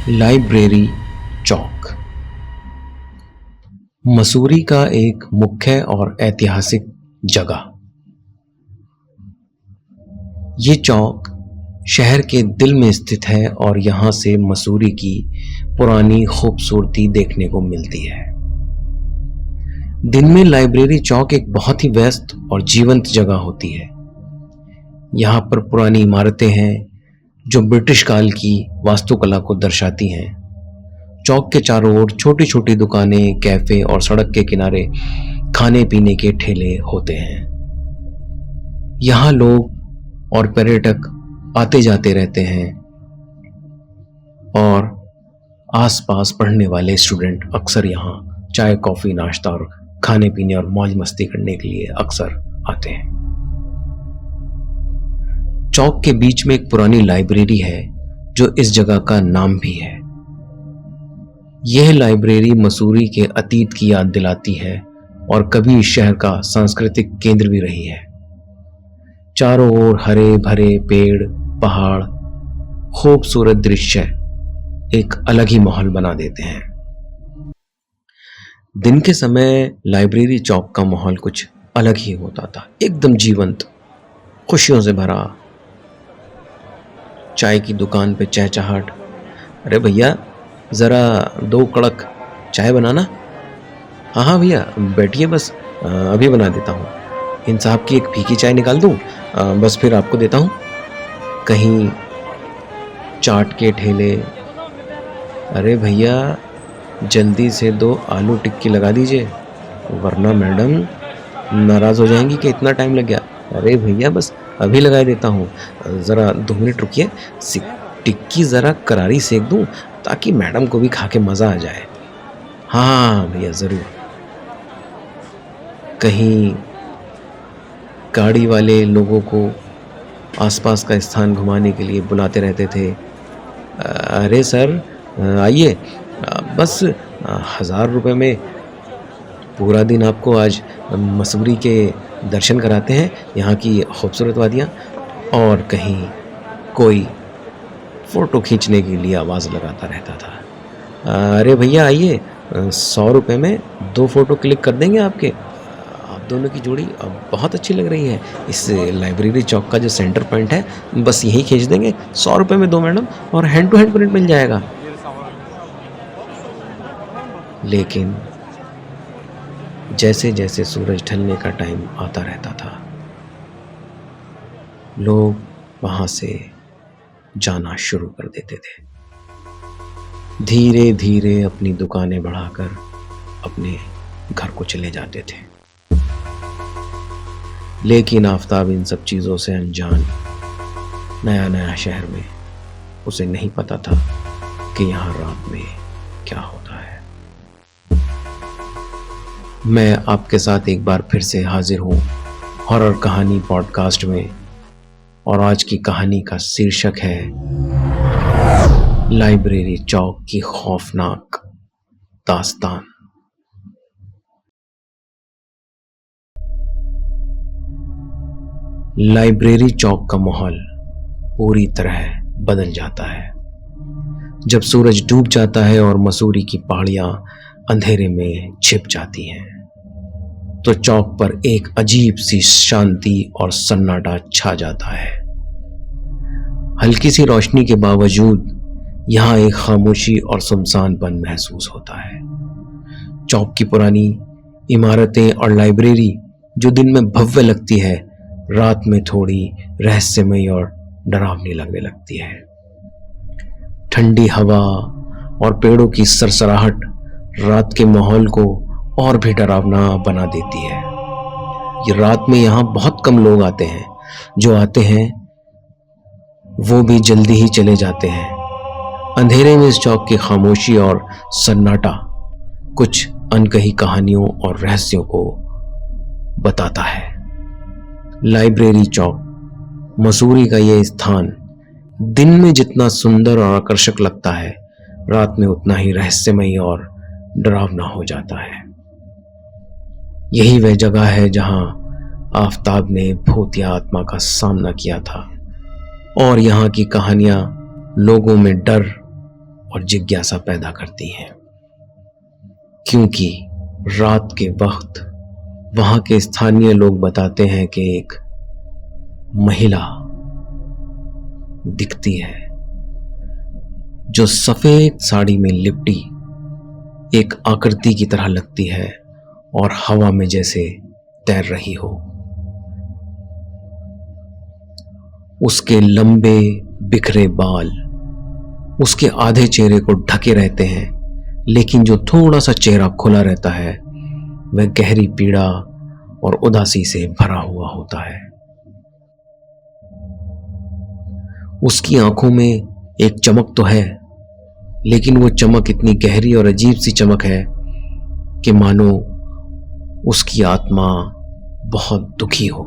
Library चौक मसूरी का एक मुख्य और ऐतिहासिक जगह। ये चौक शहर के दिल में स्थित है और यहाँ से मसूरी की पुरानी खूबसूरती देखने को मिलती है। दिन में लाइब्रेरी चौक एक बहुत ही व्यस्त और जीवंत जगह होती है। यहाँ पर पुरानी इमारतें हैं जो ब्रिटिश काल की वास्तुकला को दर्शाती हैं। चौक के चारों ओर छोटी छोटी दुकानें, कैफे और सड़क के किनारे खाने पीने के ठेले होते हैं। यहाँ लोग और पर्यटक आते जाते रहते हैं और आसपास पढ़ने वाले स्टूडेंट अक्सर यहाँ चाय, कॉफी, नाश्ता और खाने पीने और मौज मस्ती करने के लिए अक्सर आते हैं। चौक के बीच में एक पुरानी लाइब्रेरी है जो इस जगह का नाम भी है। यह लाइब्रेरी मसूरी के अतीत की याद दिलाती है और कभी इस शहर का सांस्कृतिक केंद्र भी रही है। चारों ओर हरे भरे पेड़, पहाड़, खूबसूरत दृश्य एक अलग ही माहौल बना देते हैं। दिन के समय लाइब्रेरी चौक का माहौल कुछ अलग ही होता था, एकदम जीवंत, खुशियों से भरा। चाय की दुकान पे चहचहाट, अरे भैया ज़रा 2 कड़क चाय बनाना। हाँ हाँ भैया बैठिए, बस अभी बना देता हूँ। इन साहब की एक फीकी चाय निकाल दूँ, बस फिर आपको देता हूँ। कहीं चाट के ठेले, अरे भैया जल्दी से 2 आलू टिक्की लगा दीजिए वरना मैडम नाराज़ हो जाएंगी कि इतना टाइम लग गया। अरे भैया बस अभी लगा देता हूँ, ज़रा 2 मिनट रुकिए, टिक्की ज़रा करारी सेक दूँ ताकि मैडम को भी खा के मज़ा आ जाए। हाँ भैया ज़रूर। कहीं गाड़ी वाले लोगों को आसपास का स्थान घुमाने के लिए बुलाते रहते थे। अरे सर आइए, बस 1000 रुपये में पूरा दिन आपको आज मसूरी के दर्शन कराते हैं, यहाँ की खूबसूरत वादियाँ। और कहीं कोई फ़ोटो खींचने के लिए आवाज़ लगाता रहता था। अरे भैया आइए, 100 रुपये में 2 फ़ोटो क्लिक कर देंगे आपके। आप दोनों की जोड़ी बहुत अच्छी लग रही है। इस लाइब्रेरी चौक का जो सेंटर पॉइंट है बस यहीं खींच देंगे, 100 रुपये में 2 मैडम, और हैंड टू हैंड प्रिंट मिल जाएगा। लेकिन जैसे जैसे सूरज ढलने का टाइम आता रहता था, लोग वहाँ से जाना शुरू कर देते थे। धीरे धीरे अपनी दुकानें बढ़ाकर अपने घर को चले जाते थे। लेकिन आफताब इन सब चीज़ों से अनजान, नया नया शहर में, उसे नहीं पता था कि यहाँ रात में क्या होता है। मैं आपके साथ एक बार फिर से हाजिर हूँ हॉरर कहानी पॉडकास्ट में, और आज की कहानी का शीर्षक है लाइब्रेरी चौक की खौफनाक दास्तान। लाइब्रेरी चौक का माहौल पूरी तरह बदल जाता है जब सूरज डूब जाता है और मसूरी की पहाड़ियां अंधेरे में छिप जाती हैं। तो चौक पर एक अजीब सी शांति और सन्नाटा छा जाता है। हल्की सी रोशनी के बावजूद यहाँ एक खामोशी और सुनसानपन महसूस होता है। चौक की पुरानी इमारतें और लाइब्रेरी जो दिन में भव्य लगती है, रात में थोड़ी रहस्यमयी और डरावनी लगने लगती है। ठंडी हवा और पेड़ों की सरसराहट रात के माहौल को और भी डरावना बना देती है। ये रात में यहाँ बहुत कम लोग आते हैं, जो आते हैं वो भी जल्दी ही चले जाते हैं। अंधेरे में इस चौक की खामोशी और सन्नाटा कुछ अनकही कहानियों और रहस्यों को बताता है। लाइब्रेरी चौक मसूरी का ये स्थान दिन में जितना सुंदर और आकर्षक लगता है, रात में उतना ही रहस्यमयी और डरावना हो जाता है। यही वह जगह है जहां आफताब ने भूत या आत्मा का सामना किया था, और यहाँ की कहानियां लोगों में डर और जिज्ञासा पैदा करती हैं, क्योंकि रात के वक्त वहां के स्थानीय लोग बताते हैं कि एक महिला दिखती है जो सफेद साड़ी में लिपटी एक आकृति की तरह लगती है और हवा में जैसे तैर रही हो। उसके लंबे बिखरे बाल उसके आधे चेहरे को ढके रहते हैं, लेकिन जो थोड़ा सा चेहरा खुला रहता है वह गहरी पीड़ा और उदासी से भरा हुआ होता है। उसकी आंखों में एक चमक तो है, लेकिन वो चमक इतनी गहरी और अजीब सी चमक है कि मानो उसकी आत्मा बहुत दुखी हो।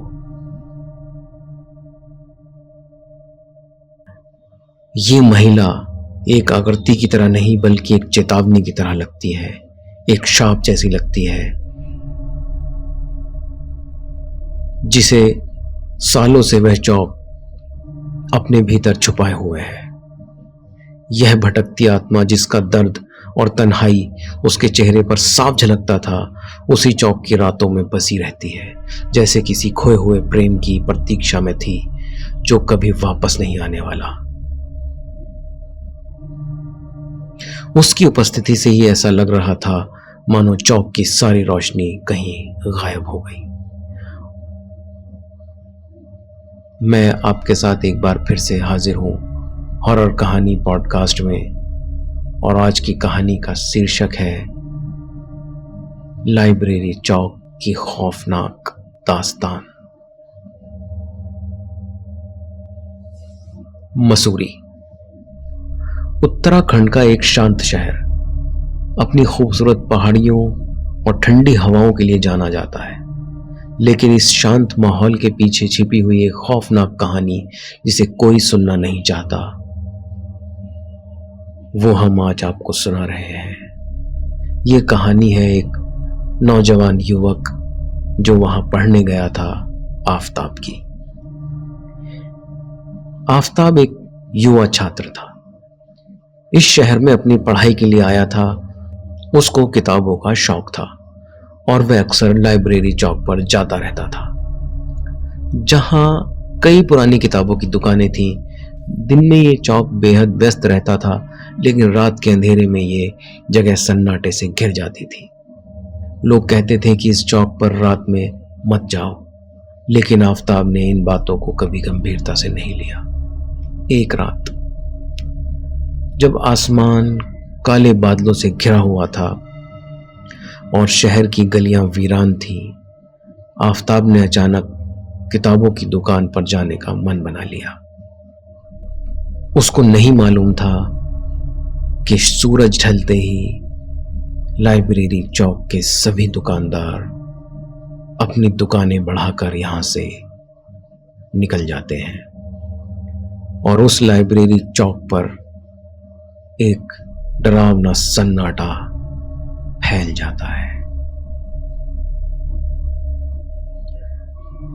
ये महिला एक आकृति की तरह नहीं बल्कि एक चेतावनी की तरह लगती है, एक शाप जैसी लगती है जिसे सालों से वह चौक अपने भीतर छुपाए हुए है। यह भटकती आत्मा जिसका दर्द और तन्हाई उसके चेहरे पर साफ झलकता था, उसी चौक की रातों में बसी रहती है, जैसे किसी खोए हुए प्रेम की प्रतीक्षा में थी जो कभी वापस नहीं आने वाला। उसकी उपस्थिति से ही ऐसा लग रहा था मानो चौक की सारी रोशनी कहीं गायब हो गई। मैं आपके साथ एक बार फिर से हाजिर हूं हॉरर कहानी पॉडकास्ट में, और आज की कहानी का शीर्षक है लाइब्रेरी चौक की खौफनाक दास्तान। मसूरी उत्तराखंड का एक शांत शहर अपनी खूबसूरत पहाड़ियों और ठंडी हवाओं के लिए जाना जाता है, लेकिन इस शांत माहौल के पीछे छिपी हुई एक खौफनाक कहानी जिसे कोई सुनना नहीं चाहता, वो हम आज आपको सुना रहे हैं। ये कहानी है एक नौजवान युवक जो वहां पढ़ने गया था, आफताब की। आफताब एक युवा छात्र था। इस शहर में अपनी पढ़ाई के लिए आया था। उसको किताबों का शौक था और वह अक्सर लाइब्रेरी चौक पर जाता रहता था, जहां कई पुरानी किताबों की दुकानें थीं। दिन में ये चौक बेहद व्यस्त रहता था, लेकिन रात के अंधेरे में ये जगह सन्नाटे से घिर जाती थी। लोग कहते थे कि इस चौक पर रात में मत जाओ, लेकिन आफताब ने इन बातों को कभी गंभीरता से नहीं लिया। एक रात जब आसमान काले बादलों से घिरा हुआ था और शहर की गलियां वीरान थीं, आफताब ने अचानक किताबों की दुकान पर जाने का मन बना लिया। उसको नहीं मालूम था कि सूरज ढलते ही लाइब्रेरी चौक के सभी दुकानदार अपनी दुकानें बढ़ाकर यहां से निकल जाते हैं और उस लाइब्रेरी चौक पर एक डरावना सन्नाटा फैल जाता है।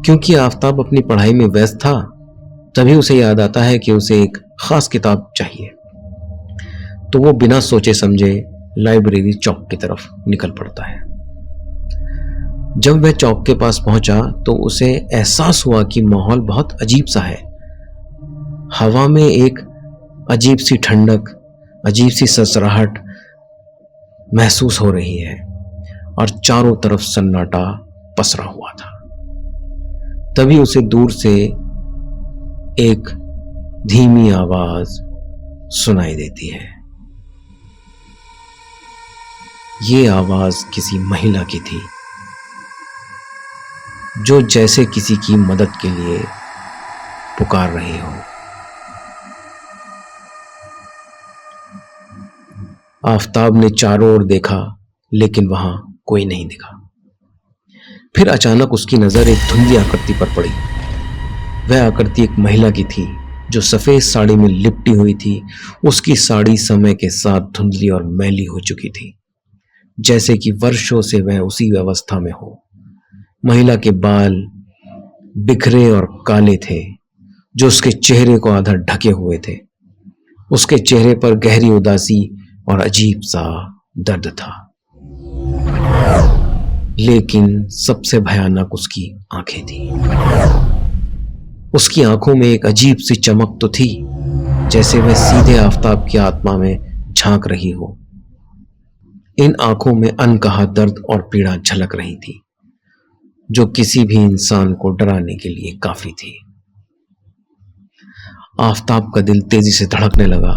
क्योंकि आफताब अपनी पढ़ाई में व्यस्त था, तभी उसे याद आता है कि उसे एक खास किताब चाहिए, तो वो बिना सोचे समझे लाइब्रेरी चौक की तरफ निकल पड़ता है। जब वह चौक के पास पहुंचा तो उसे एहसास हुआ कि माहौल बहुत अजीब सा है। हवा में एक अजीब सी ठंडक, अजीब सी ससराहट महसूस हो रही है और चारों तरफ सन्नाटा पसरा हुआ था। तभी उसे दूर से एक धीमी आवाज सुनाई देती है। ये आवाज किसी महिला की थी, जो जैसे किसी की मदद के लिए पुकार रही हो। आफताब ने चारों ओर देखा, लेकिन वहां कोई नहीं दिखा। फिर अचानक उसकी नजर एक धुंधली आकृति पर पड़ी। वह आकृति एक महिला की थी जो सफेद साड़ी में लिपटी हुई थी। उसकी साड़ी समय के साथ धुंधली और मैली हो चुकी थी, जैसे कि वर्षों से वह उसी अवस्था में हो। महिला के बाल बिखरे और काले थे, जो उसके चेहरे को आधा ढके हुए थे। उसके चेहरे पर गहरी उदासी और अजीब सा दर्द था, लेकिन सबसे भयानक उसकी आंखें थी। उसकी आंखों में एक अजीब सी चमक तो थी, जैसे वह सीधे आफताब की आत्मा में झांक रही हो। इन आंखों में अनकहा दर्द और पीड़ा झलक रही थी, जो किसी भी इंसान को डराने के लिए काफी थी। आफताब का दिल तेजी से धड़कने लगा।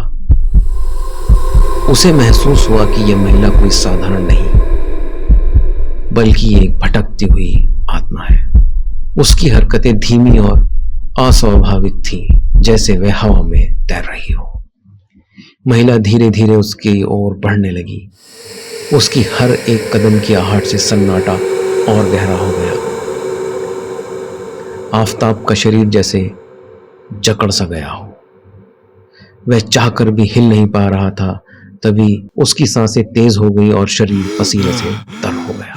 उसे महसूस हुआ कि यह महिला कोई साधारण नहीं, बल्कि एक भटकती हुई आत्मा है। उसकी हरकतें धीमी और अस्वाभाविक थीं, जैसे वह हवा में तैर रही हो। महिला धीरे धीरे उसकी ओर बढ़ने लगी। उसकी हर एक कदम की आहट से सन्नाटा और गहरा हो गया। आफताब का शरीर जैसे जकड़ सा गया हो। वह चाहकर भी हिल नहीं पा रहा था। तभी उसकी सांसें तेज हो गई और शरीर पसीने से तर हो गया।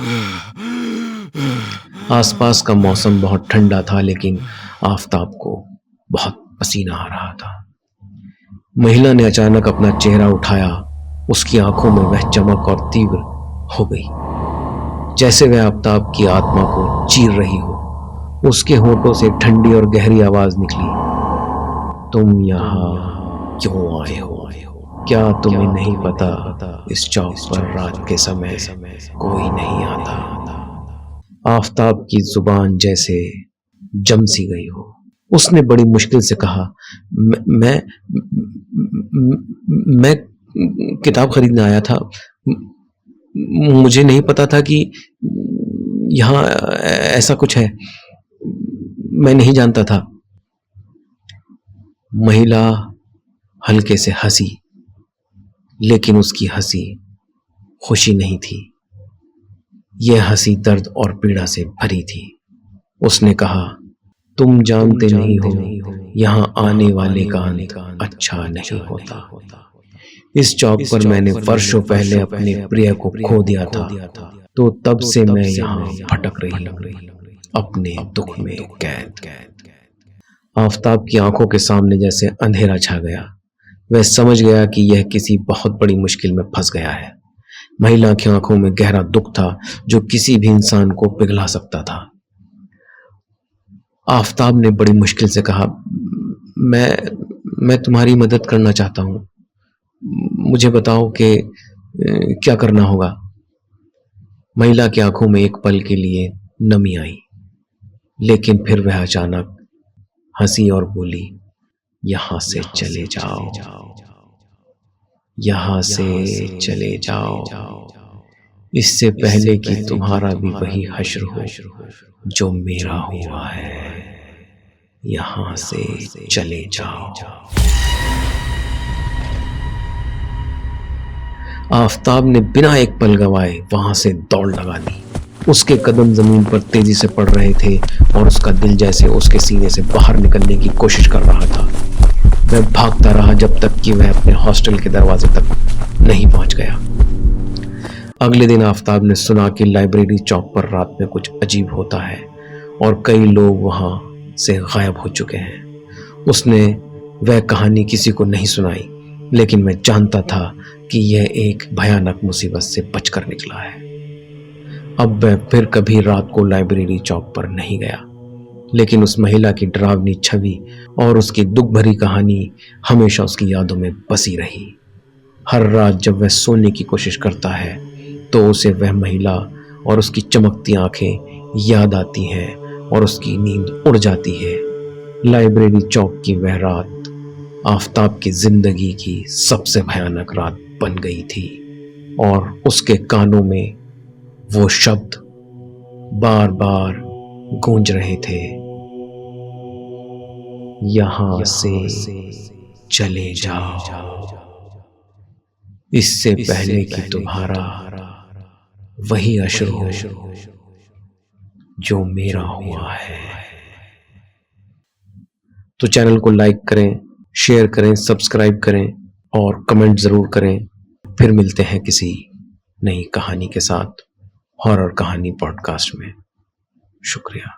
आसपास का मौसम बहुत ठंडा था, लेकिन आफताब को बहुत पसीना आ रहा था। महिला ने अचानक अपना चेहरा उठाया। उसकी आंखों में वह चमक और तीव्र हो गई, जैसे वह आफताब की आत्मा को चीर रही हो। उसके होठों से ठंडी और गहरी आवाज निकली, तुम यहाँ क्यों आए हो? क्या तुम्हें नहीं पता इस चौक पर रात के समय कोई नहीं आता? आफताब की जुबान जैसे जम सी गई हो। उसने बड़ी मुश्किल से कहा, मैं किताब खरीदने आया था। मुझे नहीं पता था कि यहाँ ऐसा कुछ है। मैं नहीं जानता था। महिला हल्के से हंसी, लेकिन उसकी हंसी खुशी नहीं थी। यह हंसी दर्द और पीड़ा से भरी थी। उसने कहा, तुम जानते नहीं हो, यहाँ आने वाले का अंत अच्छा नहीं होता। इस चौक पर मैंने वर्षों पहले अपने प्रिय को खो दिया था, तो तब से मैं यहाँ भटक रही हूँ, अपने दुख में कैद। आफताब की आंखों के सामने जैसे अंधेरा छा गया। वह समझ गया कि यह किसी बहुत बड़ी मुश्किल में फंस गया है। महिला की आंखों में गहरा दुख था, जो किसी भी इंसान को पिघला सकता था। आफताब ने बड़ी मुश्किल से कहा, मैं तुम्हारी मदद करना चाहता हूँ। मुझे बताओ कि क्या करना होगा। महिला की आंखों में एक पल के लिए नमी आई, लेकिन फिर वह अचानक हंसी और बोली, यहां से चले जाओ, यहां से चले जाओ, इससे पहले कि तुम्हारा भी वही हश्र हो जो मेरा हुआ है। यहां से चले जाओ। आफताब ने बिना एक पल गवाए वहां से दौड़ लगा दी। उसके कदम जमीन पर तेजी से पड़ रहे थे और उसका दिल जैसे उसके सीने से बाहर निकलने की कोशिश कर रहा था। वह भागता रहा जब तक कि वह अपने हॉस्टल के दरवाजे तक नहीं पहुंच गया। अगले दिन आफताब ने सुना कि लाइब्रेरी चौक पर रात में कुछ अजीब होता है और कई लोग वहां से गायब हो चुके हैं। उसने वह कहानी किसी को नहीं सुनाई, लेकिन मैं जानता था कि यह एक भयानक मुसीबत से बचकर निकला है। अब वह फिर कभी रात को लाइब्रेरी चौक पर नहीं गया, लेकिन उस महिला की डरावनी छवि और उसकी दुख भरी कहानी हमेशा उसकी यादों में बसी रही। हर रात जब वह सोने की कोशिश करता है, तो उसे वह महिला और उसकी चमकती आंखें याद आती हैं और उसकी नींद उड़ जाती है। लाइब्रेरी चौक की वह रात आफताब की जिंदगी की सबसे भयानक रात बन गई थी और उसके कानों में वो शब्द बार बार गूंज रहे थे, यहां से चले जाओ, इससे पहले कि तुम्हारा वही अश्र हो जो मेरा हुआ है। तो चैनल को लाइक करें, शेयर करें, सब्सक्राइब करें और कमेंट जरूर करें। फिर मिलते हैं किसी नई कहानी के साथ हॉरर कहानी पॉडकास्ट में। शुक्रिया।